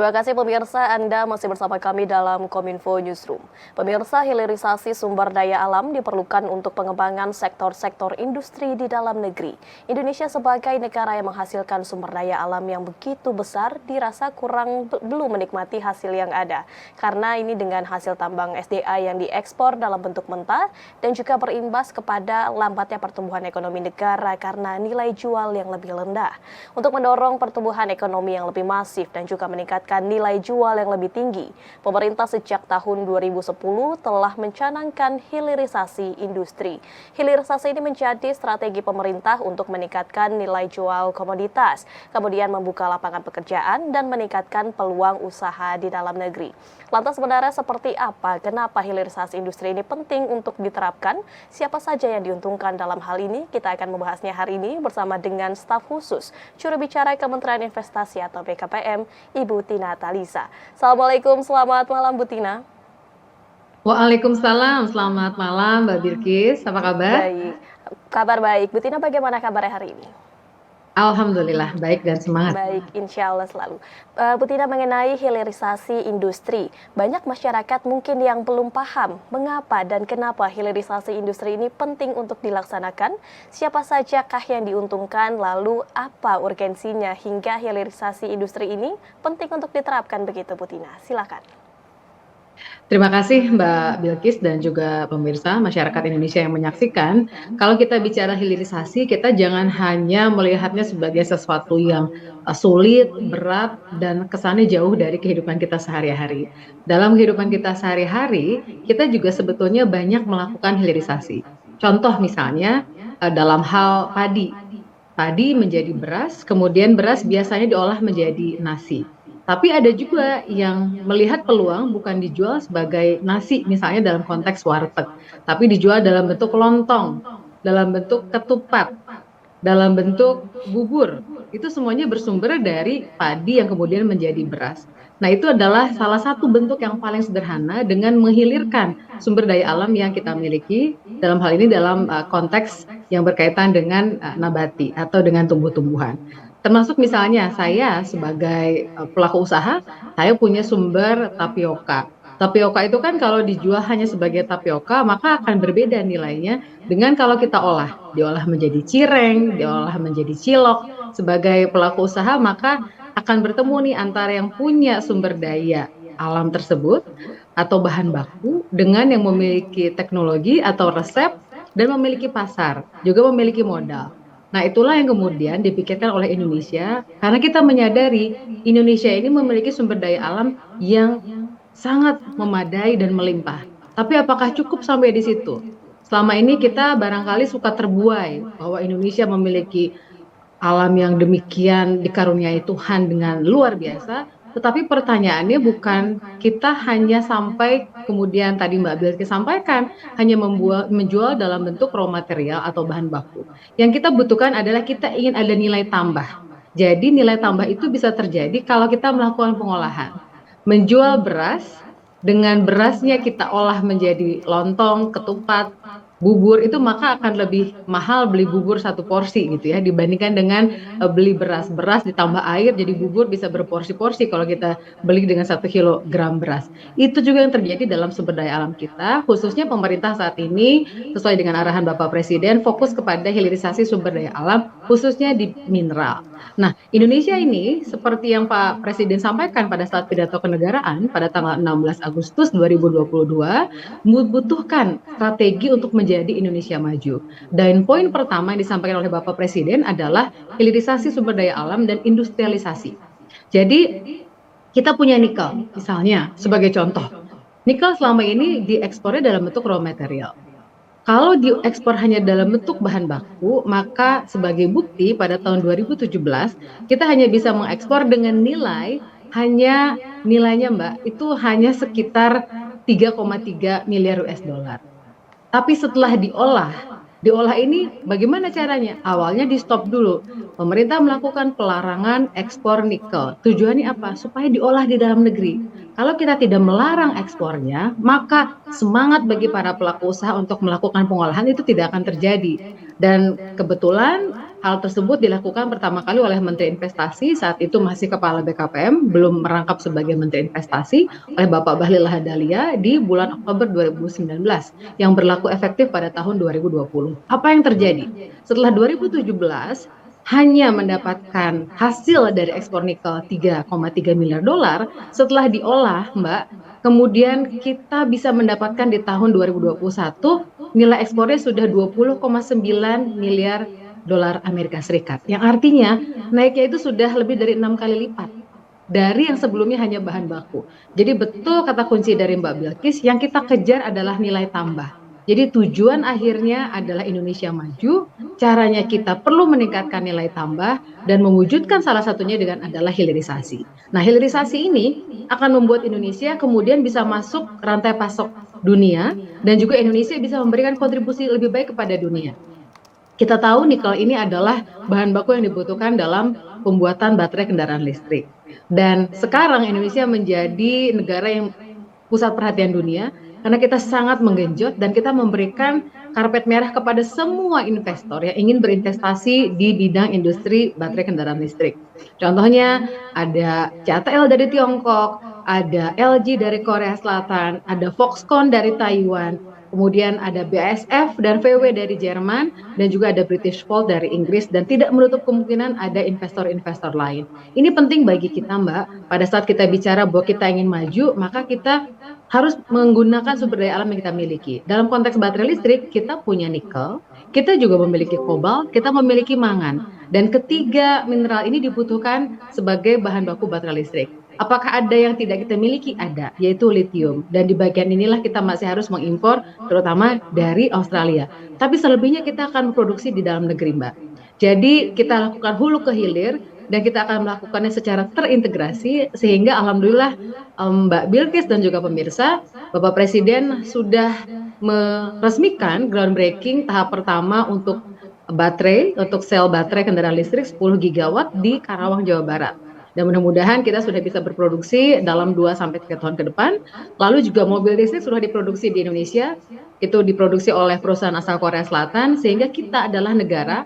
Terima kasih pemirsa, Anda masih bersama kami dalam Kominfo Newsroom. Pemirsa, hilirisasi sumber daya alam diperlukan untuk pengembangan sektor-sektor industri di dalam negeri. Indonesia sebagai negara yang menghasilkan sumber daya alam yang begitu besar dirasa belum menikmati hasil yang ada. Karena ini dengan hasil tambang SDA yang diekspor dalam bentuk mentah dan juga berimbas kepada lambatnya pertumbuhan ekonomi negara karena nilai jual yang lebih rendah. Untuk mendorong pertumbuhan ekonomi yang lebih masif dan juga meningkatkan nilai jual yang lebih tinggi, pemerintah sejak tahun 2010 telah mencanangkan hilirisasi industri. Hilirisasi ini menjadi strategi pemerintah untuk meningkatkan nilai jual komoditas, kemudian membuka lapangan pekerjaan dan meningkatkan peluang usaha di dalam negeri. Lantas sebenarnya seperti apa? Kenapa hilirisasi industri ini penting untuk diterapkan? Siapa saja yang diuntungkan dalam hal ini? Kita akan membahasnya hari ini bersama dengan staf khusus juru bicara Kementerian Investasi atau BKPM, Ibu Tina Talisa. Assalamualaikum, selamat malam Bu Tina. Waalaikumsalam, selamat malam Mbak Bilkis, apa kabar? Baik, kabar baik. Bu Tina, bagaimana kabarnya hari ini? Alhamdulillah, baik dan semangat. Baik, insya Allah selalu. Bu Tina, mengenai hilirisasi industri, banyak masyarakat mungkin yang belum paham mengapa dan kenapa hilirisasi industri ini penting untuk dilaksanakan, siapa sajakah yang diuntungkan, lalu apa urgensinya hingga hilirisasi industri ini penting untuk diterapkan begitu Bu Tina. Silakan. Terima kasih Mbak Bilkis dan juga pemirsa masyarakat Indonesia yang menyaksikan. Kalau kita bicara hilirisasi, kita jangan hanya melihatnya sebagai sesuatu yang sulit, berat, dan kesannya jauh dari kehidupan kita sehari-hari. Dalam kehidupan kita sehari-hari, kita juga sebetulnya banyak melakukan hilirisasi. Contoh misalnya dalam hal padi. Padi menjadi beras, kemudian beras biasanya diolah menjadi nasi. Tapi ada juga yang melihat peluang bukan dijual sebagai nasi, misalnya dalam konteks warteg, tapi dijual dalam bentuk lontong, dalam bentuk ketupat, dalam bentuk bubur. Itu semuanya bersumber dari padi yang kemudian menjadi beras. Nah, itu adalah salah satu bentuk yang paling sederhana dengan menghilirkan sumber daya alam yang kita miliki, dalam hal ini dalam konteks yang berkaitan dengan nabati atau dengan tumbuh-tumbuhan. Termasuk misalnya saya sebagai pelaku usaha, saya punya sumber tapioka. Tapioka itu kan kalau dijual hanya sebagai tapioka, maka akan berbeda nilainya dengan kalau kita diolah menjadi cireng, diolah menjadi cilok. Sebagai pelaku usaha, maka akan bertemu nih antara yang punya sumber daya alam tersebut atau bahan baku dengan yang memiliki teknologi atau resep dan memiliki pasar, juga memiliki modal. Nah, itulah yang kemudian dipikirkan oleh Indonesia karena kita menyadari Indonesia ini memiliki sumber daya alam yang sangat memadai dan melimpah. Tapi apakah cukup sampai di situ? Selama ini kita barangkali suka terbuai bahwa Indonesia memiliki alam yang demikian dikaruniai Tuhan dengan luar biasa, tetapi pertanyaannya bukan kita hanya sampai kemudian tadi Mbak Bilkis sampaikan hanya menjual dalam bentuk raw material atau bahan baku. Yang kita butuhkan adalah kita ingin ada nilai tambah. Jadi nilai tambah itu bisa terjadi kalau kita melakukan pengolahan. Menjual beras, dengan berasnya kita olah menjadi lontong, ketupat, bubur, itu maka akan lebih mahal beli bubur satu porsi gitu ya dibandingkan dengan beli beras. Beras ditambah air jadi bubur bisa berporsi-porsi kalau kita beli dengan 1 kilogram beras. Itu juga yang terjadi dalam sumber daya alam kita, khususnya pemerintah saat ini sesuai dengan arahan Bapak Presiden fokus kepada hilirisasi sumber daya alam khususnya di mineral. Nah, Indonesia ini seperti yang Pak Presiden sampaikan pada saat pidato kenegaraan pada tanggal 16 Agustus 2022 membutuhkan strategi untuk menjadi Indonesia maju. Dan poin pertama yang disampaikan oleh Bapak Presiden adalah hilirisasi sumber daya alam dan industrialisasi. Jadi kita punya nikel misalnya sebagai contoh. Nikel selama ini diekspornya dalam bentuk raw material. Kalau diekspor hanya dalam bentuk bahan baku, maka sebagai bukti pada tahun 2017 kita hanya bisa mengekspor dengan nilainya Mbak, itu hanya sekitar 3,3 miliar US dollar. Tapi setelah diolah ini bagaimana caranya? Awalnya di stop dulu. Pemerintah melakukan pelarangan ekspor nikel. Tujuannya apa? Supaya diolah di dalam negeri. Kalau kita tidak melarang ekspornya, maka semangat bagi para pelaku usaha untuk melakukan pengolahan itu tidak akan terjadi. Dan kebetulan Hal tersebut dilakukan pertama kali oleh Menteri Investasi, saat itu masih Kepala BKPM, belum merangkap sebagai Menteri Investasi, oleh Bapak Bahlil Lahadalia di bulan Oktober 2019, yang berlaku efektif pada tahun 2020. Apa yang terjadi? Setelah 2017, hanya mendapatkan hasil dari ekspor nikel 3,3 miliar dolar, setelah diolah, Mbak, kemudian kita bisa mendapatkan di tahun 2021 nilai ekspornya sudah 20,9 miliar dolar Amerika Serikat. Yang artinya naiknya itu sudah lebih dari 6 kali lipat dari yang sebelumnya hanya bahan baku. Jadi betul kata kunci dari Mbak Bilkis, yang kita kejar adalah nilai tambah. Jadi tujuan akhirnya adalah Indonesia maju, caranya kita perlu meningkatkan nilai tambah dan mewujudkan salah satunya dengan adalah hilirisasi. Nah, hilirisasi ini akan membuat Indonesia kemudian bisa masuk rantai pasok dunia dan juga Indonesia bisa memberikan kontribusi lebih baik kepada dunia. Kita tahu nikel ini adalah bahan baku yang dibutuhkan dalam pembuatan baterai kendaraan listrik. Dan sekarang Indonesia menjadi negara yang pusat perhatian dunia karena kita sangat menggenjot dan kita memberikan karpet merah kepada semua investor yang ingin berinvestasi di bidang industri baterai kendaraan listrik. Contohnya ada CATL dari Tiongkok, ada LG dari Korea Selatan, ada Foxconn dari Taiwan, kemudian ada BASF dan VW dari Jerman, dan juga ada British Volt dari Inggris, dan tidak menutup kemungkinan ada investor-investor lain. Ini penting bagi kita, Mbak. Pada saat kita bicara bahwa kita ingin maju, maka kita harus menggunakan sumber daya alam yang kita miliki. Dalam konteks baterai listrik, kita punya nikel, kita juga memiliki kobalt, kita memiliki mangan. Dan ketiga mineral ini dibutuhkan sebagai bahan baku baterai listrik. Apakah ada yang tidak kita miliki? Ada, yaitu lithium. Dan di bagian inilah kita masih harus mengimpor, terutama dari Australia. Tapi selebihnya kita akan memproduksi di dalam negeri, Mbak. Jadi kita lakukan hulu ke hilir, dan kita akan melakukannya secara terintegrasi, sehingga alhamdulillah Mbak Bilkis dan juga pemirsa, Bapak Presiden sudah meresmikan groundbreaking tahap pertama untuk baterai, untuk sel baterai kendaraan listrik 10 gigawatt di Karawang, Jawa Barat. Dan mudah-mudahan kita sudah bisa berproduksi dalam 2-3 tahun ke depan. Lalu juga mobil listrik sudah diproduksi di Indonesia, itu diproduksi oleh perusahaan asal Korea Selatan, sehingga kita adalah negara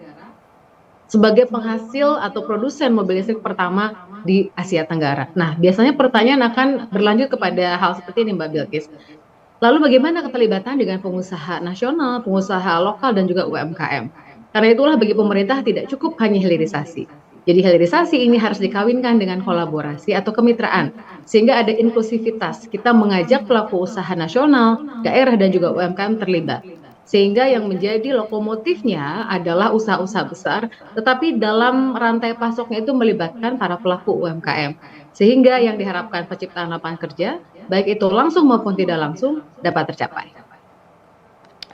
sebagai penghasil atau produsen mobil listrik pertama di Asia Tenggara. Nah, biasanya pertanyaan akan berlanjut kepada hal seperti ini, Mbak Bilkis. Lalu bagaimana keterlibatan dengan pengusaha nasional, pengusaha lokal, dan juga UMKM? Karena itulah bagi pemerintah tidak cukup hanya hilirisasi. Jadi hilirisasi ini harus dikawinkan dengan kolaborasi atau kemitraan, sehingga ada inklusivitas. Kita mengajak pelaku usaha nasional, daerah, dan juga UMKM terlibat. Sehingga yang menjadi lokomotifnya adalah usaha-usaha besar, tetapi dalam rantai pasoknya itu melibatkan para pelaku UMKM. Sehingga yang diharapkan penciptaan lapangan kerja, baik itu langsung maupun tidak langsung, dapat tercapai.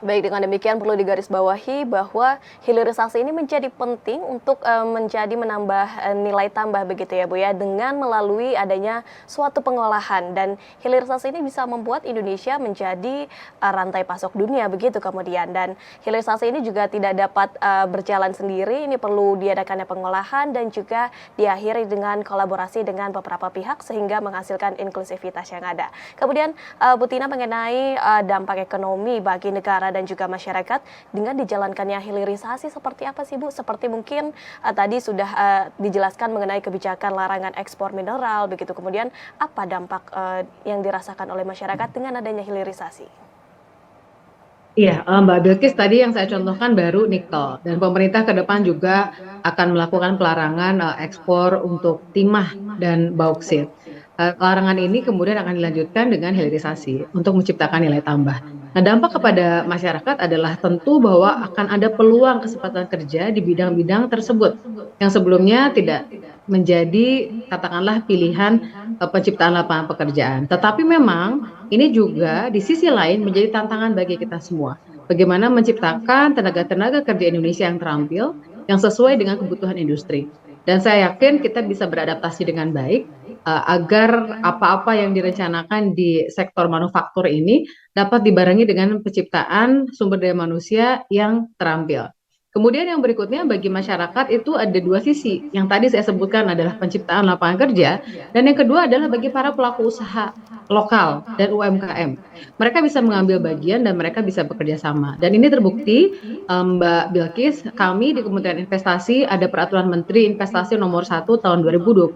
Baik, dengan demikian perlu digarisbawahi bahwa hilirisasi ini menjadi penting untuk menjadi menambah nilai tambah begitu ya Bu ya, dengan melalui adanya suatu pengolahan, dan hilirisasi ini bisa membuat Indonesia menjadi rantai pasok dunia begitu kemudian. Dan hilirisasi ini juga tidak dapat berjalan sendiri, ini perlu diadakannya pengolahan dan juga diakhiri dengan kolaborasi dengan beberapa pihak sehingga menghasilkan inklusivitas yang ada. Kemudian Bu Tina, mengenai dampak ekonomi bagi negara dan juga masyarakat dengan dijalankannya hilirisasi seperti apa sih Bu? Seperti mungkin tadi sudah dijelaskan mengenai kebijakan larangan ekspor mineral begitu. Kemudian apa dampak yang dirasakan oleh masyarakat dengan adanya hilirisasi? Iya, Mbak Bilkis, tadi yang saya contohkan baru nikel, dan pemerintah ke depan juga akan melakukan pelarangan ekspor untuk timah dan bauksit. Larangan ini kemudian akan dilanjutkan dengan hilirisasi untuk menciptakan nilai tambah. Nah, dampak kepada masyarakat adalah tentu bahwa akan ada peluang kesempatan kerja di bidang-bidang tersebut yang sebelumnya tidak menjadi katakanlah pilihan penciptaan lapangan pekerjaan. Tetapi memang ini juga di sisi lain menjadi tantangan bagi kita semua. Bagaimana menciptakan tenaga-tenaga kerja Indonesia yang terampil, yang sesuai dengan kebutuhan industri. Dan saya yakin kita bisa beradaptasi dengan baik agar apa-apa yang direncanakan di sektor manufaktur ini dapat dibarengi dengan penciptaan sumber daya manusia yang terampil. Kemudian yang berikutnya bagi masyarakat itu ada dua sisi. Yang tadi saya sebutkan adalah penciptaan lapangan kerja, dan yang kedua adalah bagi para pelaku usaha lokal dan UMKM. Mereka bisa mengambil bagian dan mereka bisa bekerja sama. Dan ini terbukti, Mbak Bilkis, kami di Kementerian Investasi ada Peraturan Menteri Investasi Nomor 1 Tahun 2022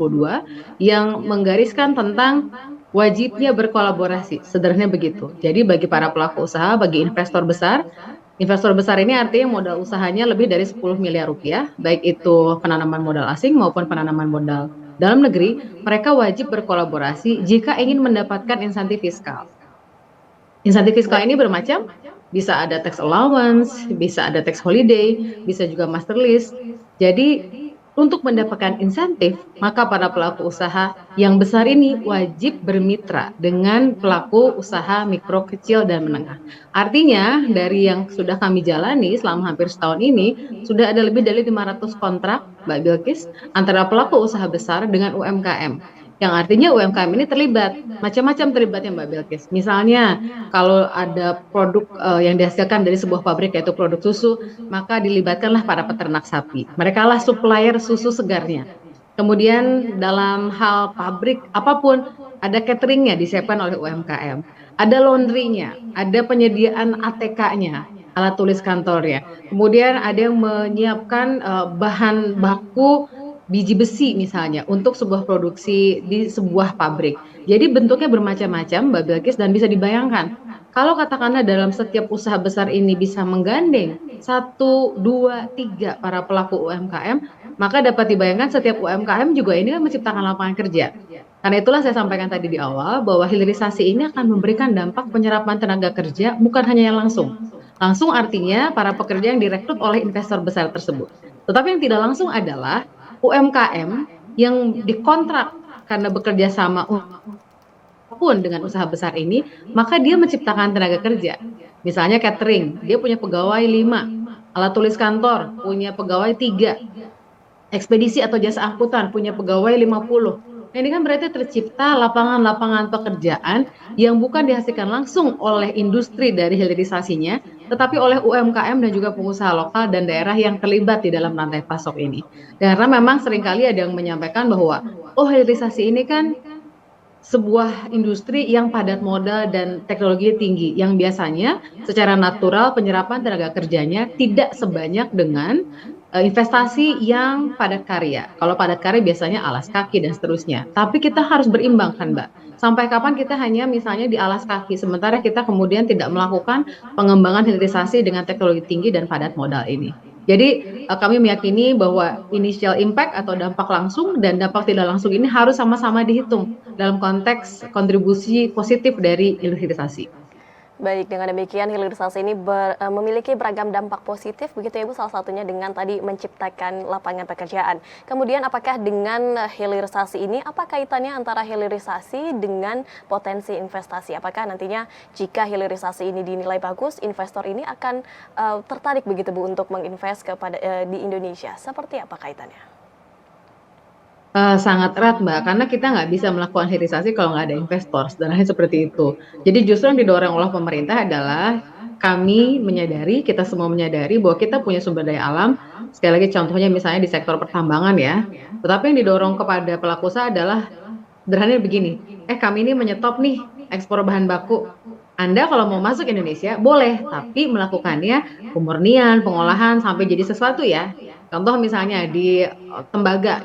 yang menggariskan tentang wajibnya berkolaborasi, sederhananya begitu. Jadi bagi para pelaku usaha, bagi investor besar ini artinya modal usahanya lebih dari 10 miliar rupiah, baik itu penanaman modal asing maupun penanaman modal dalam negeri, mereka wajib berkolaborasi jika ingin mendapatkan insentif fiskal. Insentif fiskal ini bermacam, bisa ada tax allowance, bisa ada tax holiday, bisa juga master list. Jadi untuk mendapatkan insentif, maka para pelaku usaha yang besar ini wajib bermitra dengan pelaku usaha mikro, kecil, dan menengah. Artinya, dari yang sudah kami jalani selama hampir setahun ini, sudah ada lebih dari 500 kontrak, Mbak Bilkis, antara pelaku usaha besar dengan UMKM. Yang artinya UMKM ini terlibat, macam-macam terlibatnya Mbak Bilkis. Misalnya, kalau ada produk yang dihasilkan dari sebuah pabrik yaitu produk susu, maka dilibatkanlah para peternak sapi. Mereka lah supplier susu segarnya. Kemudian dalam hal pabrik apapun, ada cateringnya disiapkan oleh UMKM. Ada laundrynya, ada penyediaan ATK-nya, alat tulis kantornya. Kemudian ada yang menyiapkan bahan baku biji besi misalnya untuk sebuah produksi di sebuah pabrik. Jadi bentuknya bermacam-macam Mbak Bilkis dan bisa dibayangkan kalau katakanlah dalam setiap usaha besar ini bisa menggandeng 1, 2, 3 para pelaku UMKM, maka dapat dibayangkan setiap UMKM juga ini kan menciptakan lapangan kerja. Karena itulah saya sampaikan tadi di awal bahwa hilirisasi ini akan memberikan dampak penyerapan tenaga kerja bukan hanya yang langsung. Langsung artinya para pekerja yang direkrut oleh investor besar tersebut. Tetapi yang tidak langsung adalah UMKM yang dikontrak karena bekerja sama pun dengan usaha besar ini, maka dia menciptakan tenaga kerja. Misalnya catering, dia punya pegawai 5, alat tulis kantor punya pegawai 3, ekspedisi atau jasa angkutan punya pegawai 50. Nah, ini kan berarti tercipta lapangan-lapangan pekerjaan yang bukan dihasilkan langsung oleh industri dari hilirisasinya, tetapi oleh UMKM dan juga pengusaha lokal dan daerah yang terlibat di dalam rantai pasok ini. Karena memang seringkali ada yang menyampaikan bahwa, oh hilirisasi ini kan sebuah industri yang padat modal dan teknologi tinggi, yang biasanya secara natural penyerapan tenaga kerjanya tidak sebanyak dengan investasi yang padat karya. Kalau padat karya biasanya alas kaki dan seterusnya. Tapi kita harus berimbang kan Mbak. Sampai kapan kita hanya misalnya di alas kaki, sementara kita kemudian tidak melakukan pengembangan hilirisasi dengan teknologi tinggi dan padat modal ini. Jadi kami meyakini bahwa initial impact atau dampak langsung dan dampak tidak langsung ini harus sama-sama dihitung dalam konteks kontribusi positif dari hilirisasi. Baik, dengan demikian hilirisasi ini memiliki beragam dampak positif, begitu ya Bu, salah satunya dengan tadi menciptakan lapangan pekerjaan. Kemudian apakah dengan hilirisasi ini, apa kaitannya antara hilirisasi dengan potensi investasi? Apakah nantinya jika hilirisasi ini dinilai bagus, investor ini akan tertarik begitu Bu untuk menginvest di Indonesia? Seperti apa kaitannya? Sangat erat Mbak, karena kita nggak bisa melakukan hilirisasi kalau nggak ada investor, sederhananya seperti itu. Jadi justru yang didorong oleh pemerintah adalah kami menyadari, kita semua menyadari bahwa kita punya sumber daya alam, sekali lagi contohnya misalnya di sektor pertambangan ya, tetapi yang didorong kepada pelaku usaha adalah sederhananya begini, kami ini menyetop nih ekspor bahan baku. Anda kalau mau masuk Indonesia boleh, tapi melakukannya pemurnian, pengolahan sampai jadi sesuatu ya. Contoh misalnya di tembaga,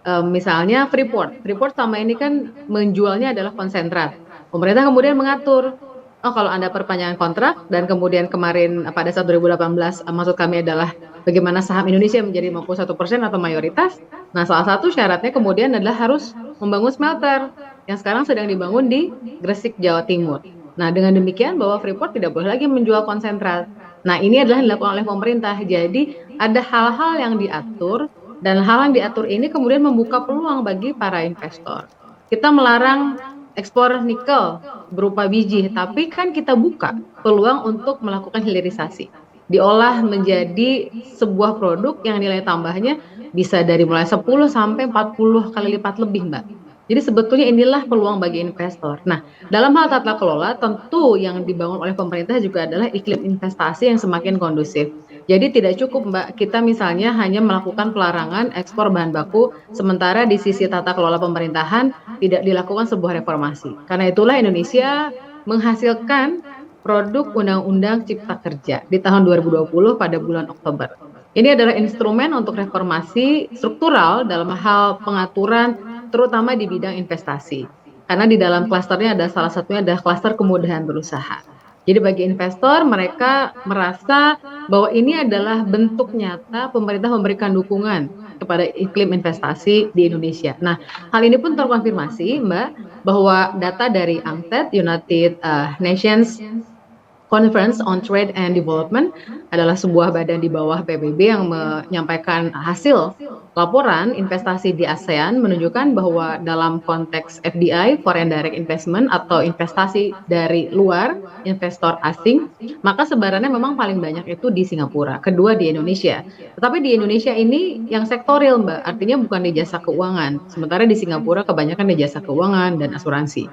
misalnya Freeport selama ini kan menjualnya adalah konsentrat. Pemerintah kemudian mengatur, oh kalau Anda perpanjangan kontrak dan kemudian kemarin pada saat 2018 maksud kami adalah bagaimana saham Indonesia menjadi 51% atau mayoritas. Nah, salah satu syaratnya kemudian adalah harus membangun smelter yang sekarang sedang dibangun di Gresik, Jawa Timur. Nah, dengan demikian bahwa Freeport tidak boleh lagi menjual konsentrat. Nah, ini adalah yang dilakukan oleh pemerintah. Jadi ada hal-hal yang diatur dan hal yang diatur ini kemudian membuka peluang bagi para investor. Kita melarang ekspor nikel berupa biji, tapi kan kita buka peluang untuk melakukan hilirisasi. Diolah menjadi sebuah produk yang nilai tambahnya bisa dari mulai 10 sampai 40 kali lipat lebih, Mbak. Jadi sebetulnya inilah peluang bagi investor. Nah, dalam hal tata kelola tentu yang dibangun oleh pemerintah juga adalah iklim investasi yang semakin kondusif. Jadi tidak cukup Mbak, kita misalnya hanya melakukan pelarangan ekspor bahan baku, sementara di sisi tata kelola pemerintahan tidak dilakukan sebuah reformasi. Karena itulah Indonesia menghasilkan produk Undang-Undang Cipta Kerja di tahun 2020 pada bulan Oktober. Ini adalah instrumen untuk reformasi struktural dalam hal pengaturan, terutama di bidang investasi. Karena di dalam klasternya ada salah satunya adalah klaster kemudahan berusaha. Jadi bagi investor mereka merasa bahwa ini adalah bentuk nyata pemerintah memberikan dukungan kepada iklim investasi di Indonesia. Nah, hal ini pun terkonfirmasi, Mbak, bahwa data dari UNCTAD, United Nations Conference on Trade and Development adalah sebuah badan di bawah PBB yang menyampaikan hasil laporan investasi di ASEAN menunjukkan bahwa dalam konteks FDI, Foreign Direct Investment atau investasi dari luar, investor asing, maka sebarannya memang paling banyak itu di Singapura, kedua di Indonesia. Tetapi di Indonesia ini yang sektoril Mbak, artinya bukan di jasa keuangan. Sementara di Singapura kebanyakan di jasa keuangan dan asuransi.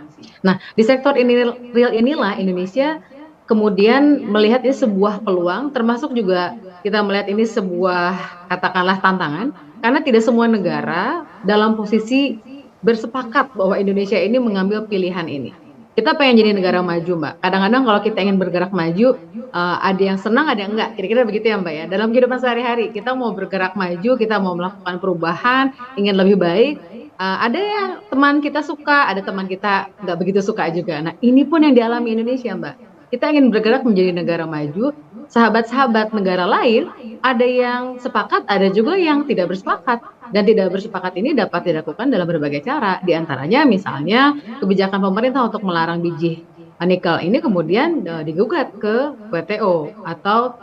Nah, di sektor ini real inilah Indonesia kemudian melihat ini sebuah peluang, termasuk juga kita melihat ini sebuah katakanlah tantangan, karena tidak semua negara dalam posisi bersepakat bahwa Indonesia ini mengambil pilihan ini. Kita pengen jadi negara maju, Mbak. Kadang-kadang kalau kita ingin bergerak maju, ada yang senang, ada yang enggak. Kira-kira begitu ya, Mbak ya. Dalam kehidupan sehari-hari, kita mau bergerak maju, kita mau melakukan perubahan, ingin lebih baik. Ada yang teman kita suka, ada teman kita nggak begitu suka juga. Nah, ini pun yang dialami Indonesia, Mbak. Kita ingin bergerak menjadi negara maju, sahabat-sahabat negara lain ada yang sepakat, ada juga yang tidak bersepakat. Dan tidak bersepakat ini dapat dilakukan dalam berbagai cara. Di antaranya misalnya kebijakan pemerintah untuk melarang biji nikel ini kemudian digugat ke WTO atau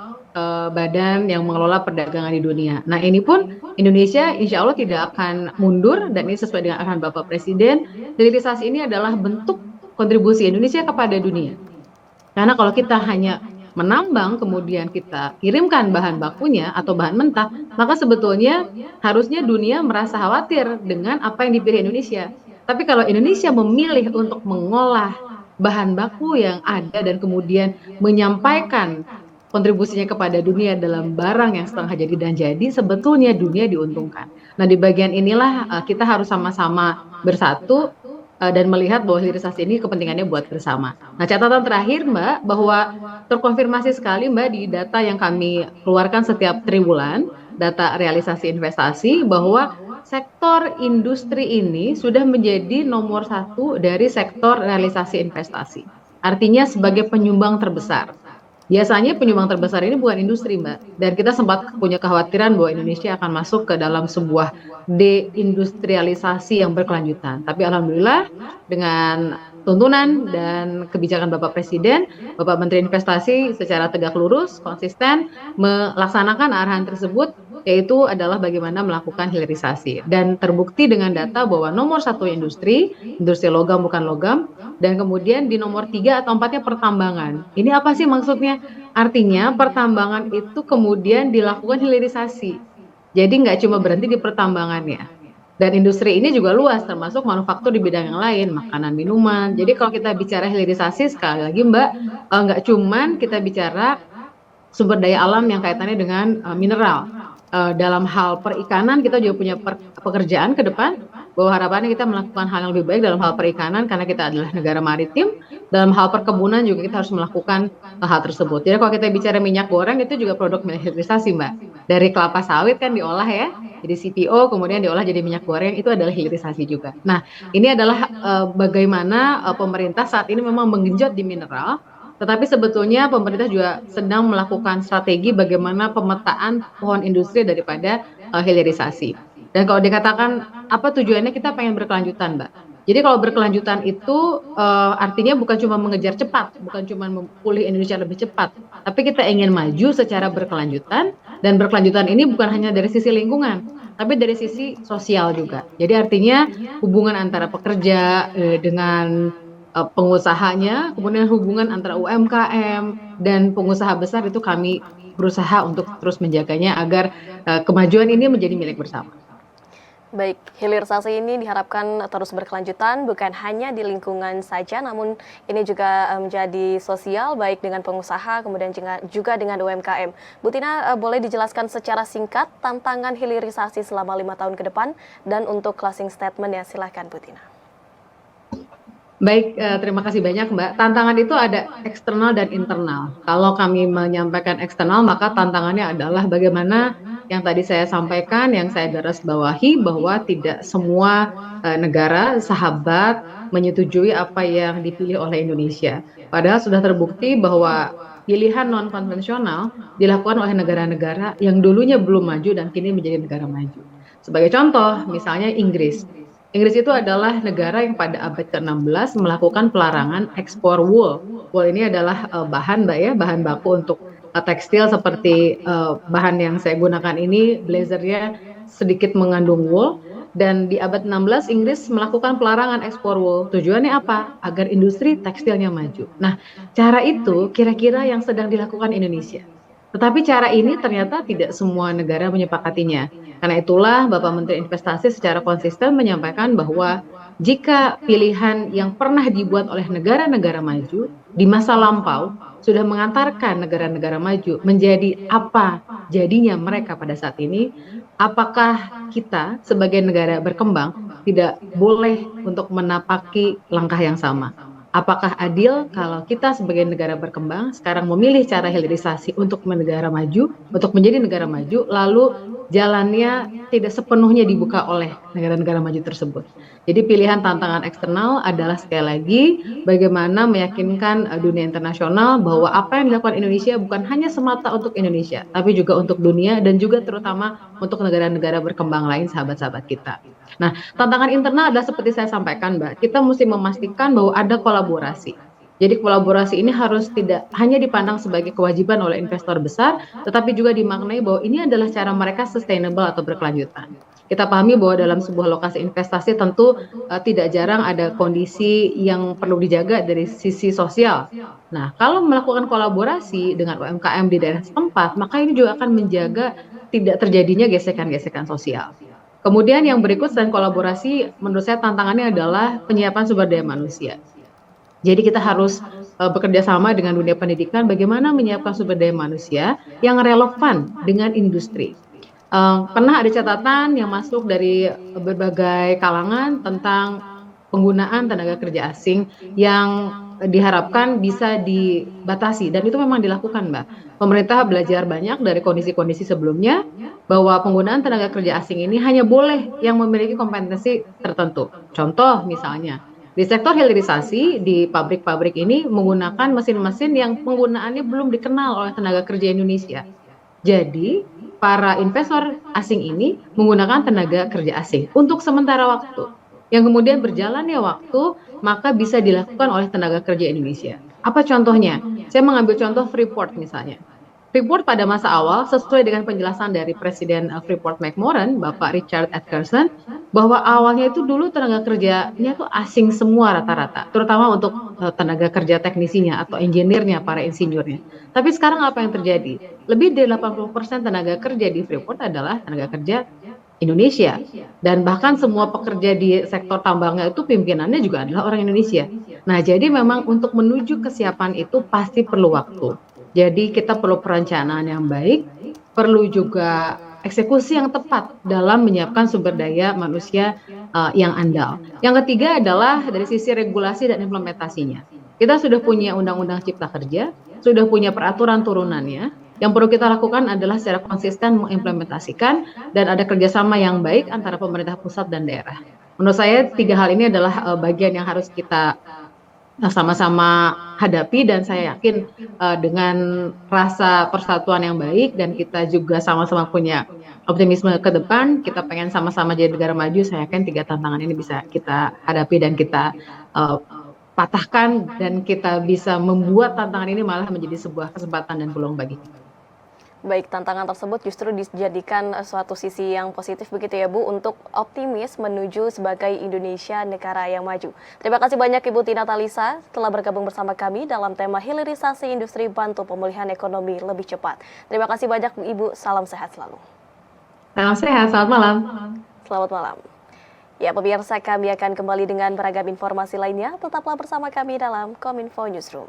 badan yang mengelola perdagangan di dunia. Nah ini pun Indonesia insya Allah tidak akan mundur dan ini sesuai dengan arahan Bapak Presiden. Hilirisasi ini adalah bentuk kontribusi Indonesia kepada dunia. Karena kalau kita hanya menambang kemudian kita kirimkan bahan bakunya atau bahan mentah, maka sebetulnya harusnya dunia merasa khawatir dengan apa yang dipilih Indonesia. Tapi kalau Indonesia memilih untuk mengolah bahan baku yang ada dan kemudian menyampaikan kontribusinya kepada dunia dalam barang yang setengah jadi dan jadi, sebetulnya dunia diuntungkan. Nah di bagian inilah kita harus sama-sama bersatu dan melihat bahwa hilirisasi ini kepentingannya buat bersama. Nah catatan terakhir Mbak, bahwa terkonfirmasi sekali Mbak di data yang kami keluarkan setiap triwulan, data realisasi investasi, bahwa sektor industri ini sudah menjadi nomor 1 dari sektor realisasi investasi. Artinya sebagai penyumbang terbesar. Biasanya penyumbang terbesar ini bukan industri Mbak, dan kita sempat punya kekhawatiran bahwa Indonesia akan masuk ke dalam sebuah deindustrialisasi yang berkelanjutan. Tapi alhamdulillah dengan tuntunan dan kebijakan Bapak Presiden, Bapak Menteri Investasi secara tegak lurus, konsisten melaksanakan arahan tersebut, yaitu adalah bagaimana melakukan hilirisasi. Dan terbukti dengan data bahwa nomor 1 industri logam bukan logam, dan kemudian di nomor 3 atau 4-nya pertambangan. Ini apa sih maksudnya? Artinya pertambangan itu kemudian dilakukan hilirisasi. Jadi nggak cuma berhenti di pertambangannya. Dan industri ini juga luas, termasuk manufaktur di bidang yang lain, makanan, minuman. Jadi kalau kita bicara hilirisasi, sekali lagi Mbak, nggak cuman kita bicara sumber daya alam yang kaitannya dengan mineral. Dalam hal perikanan kita juga punya pekerjaan ke depan, bahwa harapannya kita melakukan hal yang lebih baik dalam hal perikanan karena kita adalah negara maritim. Dalam hal perkebunan juga kita harus melakukan hal tersebut. Jadi kalau kita bicara minyak goreng itu juga produk hilirisasi Mbak. Dari kelapa sawit kan diolah ya, jadi CPO kemudian diolah jadi minyak goreng, itu adalah hilirisasi juga. Nah ini adalah bagaimana pemerintah saat ini memang menggenjot di mineral, tetapi sebetulnya pemerintah juga sedang melakukan strategi bagaimana pemetaan pohon industri daripada hilirisasi. Dan kalau dikatakan apa tujuannya, kita pengen berkelanjutan Mbak. Jadi kalau berkelanjutan itu artinya bukan cuma mengejar cepat, bukan cuma memulih Indonesia lebih cepat, tapi kita ingin maju secara berkelanjutan, dan berkelanjutan ini bukan hanya dari sisi lingkungan, tapi dari sisi sosial juga. Jadi artinya hubungan antara pekerja dengan pengusahanya, kemudian hubungan antara UMKM dan pengusaha besar itu kami berusaha untuk terus menjaganya agar kemajuan ini menjadi milik bersama. Baik, hilirisasi ini diharapkan terus berkelanjutan, bukan hanya di lingkungan saja, namun ini juga menjadi sosial, baik dengan pengusaha, kemudian juga dengan UMKM. Bu Tina, boleh dijelaskan secara singkat tantangan hilirisasi selama 5 tahun ke depan, dan untuk closing statement ya, silahkan Bu Tina. Baik, terima kasih banyak Mbak. Tantangan itu ada eksternal dan internal. Kalau kami menyampaikan eksternal, maka tantangannya adalah bagaimana yang tadi saya sampaikan, yang saya garis bawahi bahwa tidak semua negara sahabat menyetujui apa yang dipilih oleh Indonesia. Padahal sudah terbukti bahwa pilihan non konvensional dilakukan oleh negara-negara yang dulunya belum maju dan kini menjadi negara maju. Sebagai contoh, misalnya Inggris. Inggris itu adalah negara yang pada abad ke-16 melakukan pelarangan ekspor wool. Wool ini adalah bahan Mbak ya, bahan baku untuk tekstil seperti bahan yang saya gunakan ini, blazernya sedikit mengandung wool. Dan di abad 16 Inggris melakukan pelarangan ekspor wool. Tujuannya apa? Agar industri tekstilnya maju. Nah, cara itu kira-kira yang sedang dilakukan Indonesia. Tetapi cara ini ternyata tidak semua negara menyepakatinya. Karena itulah Bapak Menteri Investasi secara konsisten menyampaikan bahwa jika pilihan yang pernah dibuat oleh negara-negara maju di masa lampau sudah mengantarkan negara-negara maju menjadi apa jadinya mereka pada saat ini, apakah kita sebagai negara berkembang tidak boleh untuk menapaki langkah yang sama? Apakah adil kalau kita sebagai negara berkembang sekarang memilih cara hilirisasi untuk negara maju, untuk menjadi negara maju, lalu jalannya tidak sepenuhnya dibuka oleh negara-negara maju tersebut. Jadi pilihan tantangan eksternal adalah sekali lagi bagaimana meyakinkan dunia internasional bahwa apa yang dilakukan Indonesia bukan hanya semata untuk Indonesia, tapi juga untuk dunia dan juga terutama untuk negara-negara berkembang lain sahabat-sahabat kita. Nah, tantangan internal adalah seperti saya sampaikan, Mbak, kita mesti memastikan bahwa ada kolaborasi. Jadi kolaborasi ini harus tidak hanya dipandang sebagai kewajiban oleh investor besar, tetapi juga dimaknai bahwa ini adalah cara mereka sustainable atau berkelanjutan. Kita pahami bahwa dalam sebuah lokasi investasi tentu tidak jarang ada kondisi yang perlu dijaga dari sisi sosial. Nah, kalau melakukan kolaborasi dengan UMKM di daerah setempat, maka ini juga akan menjaga tidak terjadinya gesekan-gesekan sosial. Kemudian yang berikut selain kolaborasi, menurut saya tantangannya adalah penyiapan sumber daya manusia. Jadi kita harus bekerja sama dengan dunia pendidikan bagaimana menyiapkan sumber daya manusia yang relevan dengan industri. Pernah ada catatan yang masuk dari berbagai kalangan tentang penggunaan tenaga kerja asing yang diharapkan bisa dibatasi dan itu memang dilakukan, Mbak. Pemerintah belajar banyak dari kondisi-kondisi sebelumnya bahwa penggunaan tenaga kerja asing ini hanya boleh yang memiliki kompetensi tertentu. Contoh misalnya, di sektor hilirisasi di pabrik-pabrik ini menggunakan mesin-mesin yang penggunaannya belum dikenal oleh tenaga kerja Indonesia. Jadi, para investor asing ini menggunakan tenaga kerja asing untuk sementara waktu. Yang kemudian berjalannya waktu, maka bisa dilakukan oleh tenaga kerja Indonesia. Apa contohnya? Saya mengambil contoh Freeport misalnya. Freeport pada masa awal sesuai dengan penjelasan dari Presiden Freeport McMoran, Bapak Richard Atkerson, bahwa awalnya itu dulu tenaga kerjanya tuh asing semua rata-rata, terutama untuk tenaga kerja teknisinya atau engineer-nya, para insinyurnya. Tapi sekarang apa yang terjadi? Lebih dari 80% tenaga kerja di Freeport adalah tenaga kerja Indonesia. Dan bahkan semua pekerja di sektor tambangnya itu pimpinannya juga adalah orang Indonesia. Nah, jadi memang untuk menuju kesiapan itu pasti perlu waktu. Jadi kita perlu perencanaan yang baik, perlu juga eksekusi yang tepat dalam menyiapkan sumber daya manusia yang andal. Yang ketiga adalah dari sisi regulasi dan implementasinya. Kita sudah punya Undang-Undang Cipta Kerja, sudah punya peraturan turunannya. Yang perlu kita lakukan adalah secara konsisten mengimplementasikan dan ada kerjasama yang baik antara pemerintah pusat dan daerah. Menurut saya tiga hal ini adalah bagian yang harus kita sama-sama hadapi dan saya yakin dengan rasa persatuan yang baik dan kita juga sama-sama punya optimisme ke depan, kita pengen sama-sama jadi negara maju, saya yakin tiga tantangan ini bisa kita hadapi dan kita patahkan dan kita bisa membuat tantangan ini malah menjadi sebuah kesempatan dan peluang bagi kita. Baik, tantangan tersebut justru dijadikan suatu sisi yang positif begitu ya Bu, untuk optimis menuju sebagai Indonesia negara yang maju. Terima kasih banyak Ibu Tina Talisa telah bergabung bersama kami dalam tema hilirisasi industri bantu pemulihan ekonomi lebih cepat. Terima kasih banyak Ibu, salam sehat selalu. Salam sehat, selamat malam. Selamat malam. Ya, pemirsa, kami akan kembali dengan beragam informasi lainnya. Tetaplah bersama kami dalam Kominfo Newsroom.